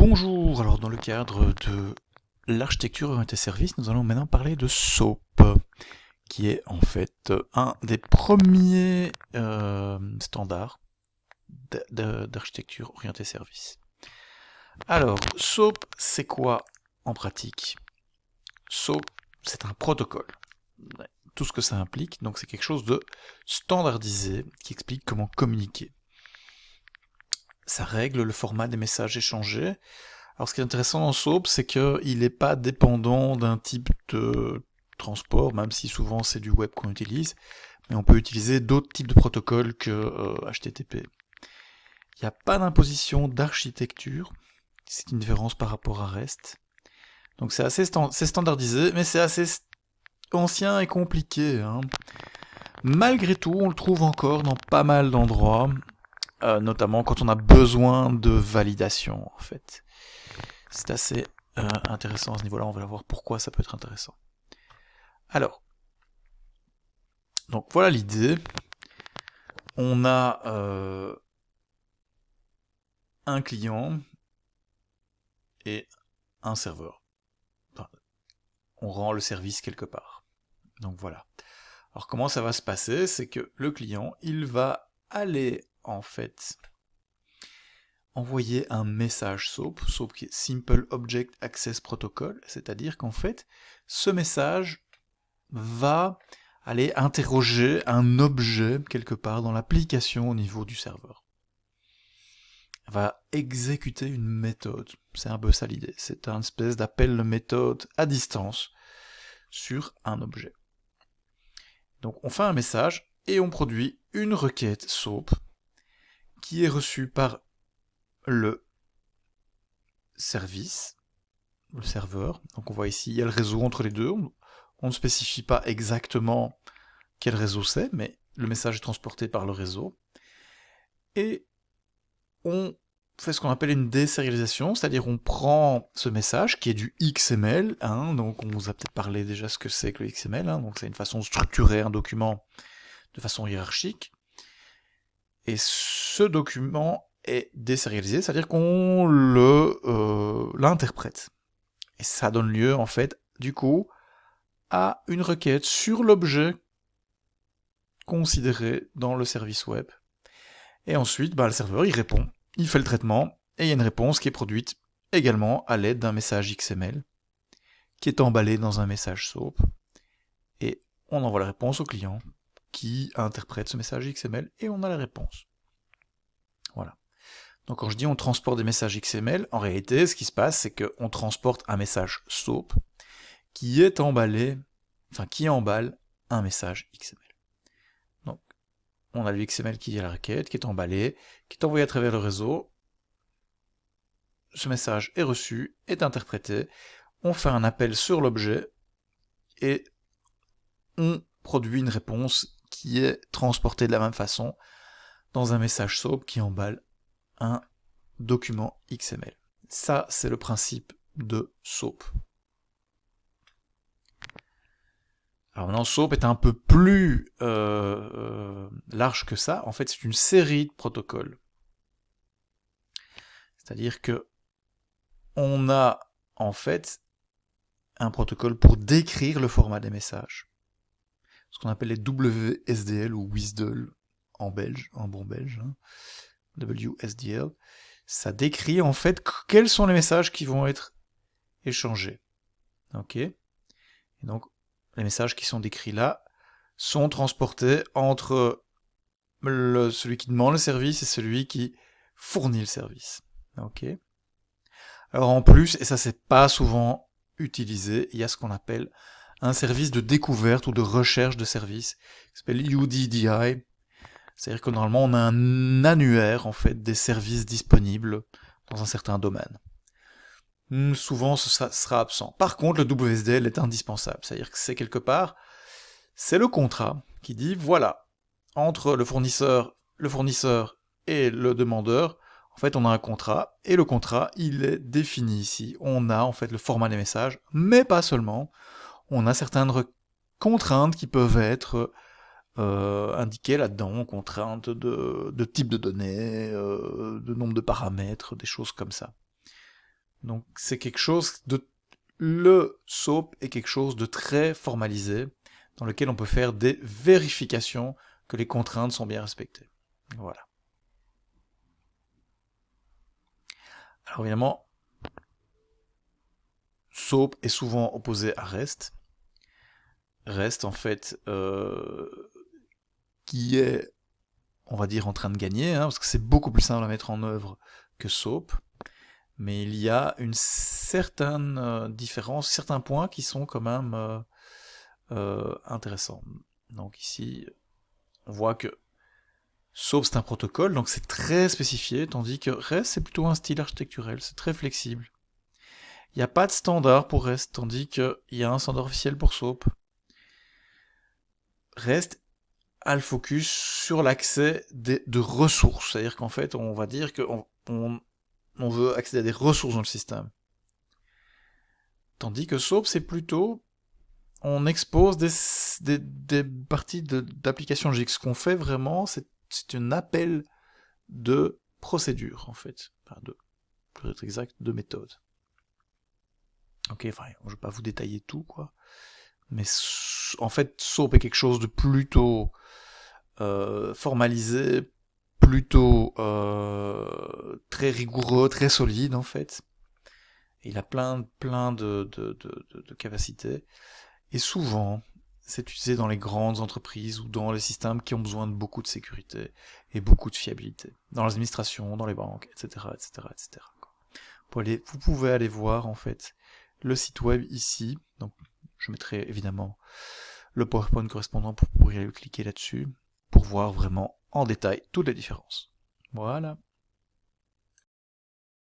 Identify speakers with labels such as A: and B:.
A: Bonjour, alors dans le cadre de l'architecture orientée service, nous allons maintenant parler de SOAP, qui est en fait un des premiers standards d'architecture orientée service. Alors, SOAP, c'est quoi en pratique? SOAP, c'est un protocole. Tout ce que ça implique, donc c'est quelque chose de standardisé qui explique comment communiquer. Ça règle le format des messages échangés. Alors ce qui est intéressant dans SOAP, c'est qu'il n'est pas dépendant d'un type de transport, même si souvent c'est du web qu'on utilise, mais on peut utiliser d'autres types de protocoles que HTTP. Il n'y a pas d'imposition d'architecture, c'est une différence par rapport à REST. Donc c'est assez c'est standardisé, mais c'est assez ancien et compliqué, hein. Malgré tout, on le trouve encore dans pas mal d'endroits, notamment quand on a besoin de validation, en fait. C'est assez intéressant à ce niveau-là, on va voir pourquoi ça peut être intéressant. Alors, donc voilà l'idée. On a un client et un serveur. Enfin, on rend le service quelque part. Donc voilà. Alors comment ça va se passer? C'est que le client, il va aller en fait envoyer un message SOAP qui est Simple Object Access Protocol, c'est-à-dire qu'en fait, ce message va aller interroger un objet quelque part dans l'application au niveau du serveur. Elle va exécuter une méthode. C'est un peu ça l'idée. C'est un espèce d'appel de méthode à distance sur un objet. Donc on fait un message et on produit une requête SOAP qui est reçue par le service, le serveur. Donc on voit ici, il y a le réseau entre les deux. On ne spécifie pas exactement quel réseau c'est, mais le message est transporté par le réseau. Et on fait ce qu'on appelle une désérialisation, c'est-à-dire on prend ce message qui est du XML, hein, donc on vous a peut-être parlé déjà ce que c'est que le XML, hein, donc c'est une façon de structurer un document de façon hiérarchique. Et ce document est désérialisé, c'est-à-dire qu'on l'interprète. Et ça donne lieu en fait, du coup, à une requête sur l'objet considéré dans le service web. Et ensuite, le serveur, il répond, il fait le traitement, et il y a une réponse qui est produite également à l'aide d'un message XML, qui est emballé dans un message SOAP, et on envoie la réponse au client, qui interprète ce message XML, et on a la réponse. Voilà. Donc quand je dis on transporte des messages XML, en réalité, ce qui se passe, c'est qu'on transporte un message SOAP, qui est emballé, qui emballe un message XML. Donc, on a le XML qui est la requête, qui est emballé, qui est envoyé à travers le réseau. Ce message est reçu, est interprété, on fait un appel sur l'objet, et on produit une réponse qui est transportée de la même façon dans un message SOAP qui emballe un document XML. Ça, c'est le principe de SOAP. Alors maintenant, SOAP est un peu plus large que ça. En fait, c'est une série de protocoles. C'est-à-dire que on a en fait un protocole pour décrire le format des messages. Ce qu'on appelle les WSDL ou WSDL en belge, en bon belge, hein. WSDL. Ça décrit en fait quels sont les messages qui vont être échangés. Ok. Et donc, les messages qui sont décrits là sont transportés entre celui qui demande le service et celui qui fournit le service. Ok. Alors en plus, et ça c'est pas souvent utilisé, il y a ce qu'on appelle un service de découverte ou de recherche de services, qui s'appelle UDDI. C'est-à-dire que normalement on a un annuaire en fait des services disponibles dans un certain domaine. Souvent ça sera absent. Par contre, le WSDL est indispensable, c'est-à-dire que c'est quelque part, c'est le contrat qui dit voilà, entre le fournisseur et le demandeur, en fait, on a un contrat, et le contrat, il est défini ici. On a, en fait, le format des messages, mais pas seulement. On a certaines contraintes qui peuvent être indiquées là-dedans, contraintes de type de données, de nombre de paramètres, des choses comme ça. Donc c'est quelque chose de... Le SOAP est quelque chose de très formalisé, dans lequel on peut faire des vérifications que les contraintes sont bien respectées. Voilà. Alors évidemment, SOAP est souvent opposé à REST. REST, en fait, qui est, on va dire, en train de gagner, parce que c'est beaucoup plus simple à mettre en œuvre que SOAP. Mais il y a une certaine différence, certains points qui sont quand même intéressants. Donc ici, on voit que SOAP c'est un protocole, donc c'est très spécifié, tandis que REST c'est plutôt un style architecturel, c'est très flexible. Il n'y a pas de standard pour REST, tandis qu'il y a un standard officiel pour SOAP. REST a le focus sur l'accès de ressources, c'est-à-dire qu'en fait on va dire qu'on on veut accéder à des ressources dans le système. Tandis que SOAP c'est plutôt on expose des parties d'application logique. Ce qu'on fait vraiment, c'est un appel de procédure, en fait. Enfin, pour être exact, de méthode. Ok, enfin, je vais pas vous détailler tout, quoi. Mais en fait, SOAP est quelque chose de plutôt formalisé, plutôt très rigoureux, très solide, en fait. Et il a plein de capacités. Et souvent, c'est utilisé dans les grandes entreprises ou dans les systèmes qui ont besoin de beaucoup de sécurité et beaucoup de fiabilité. Dans l'administration, dans les banques, etc., etc., etc. Vous pouvez aller voir, en fait, le site web ici. Donc, je mettrai évidemment le PowerPoint correspondant pour pouvoir cliquer là-dessus, pour voir vraiment en détail toutes les différences. Voilà.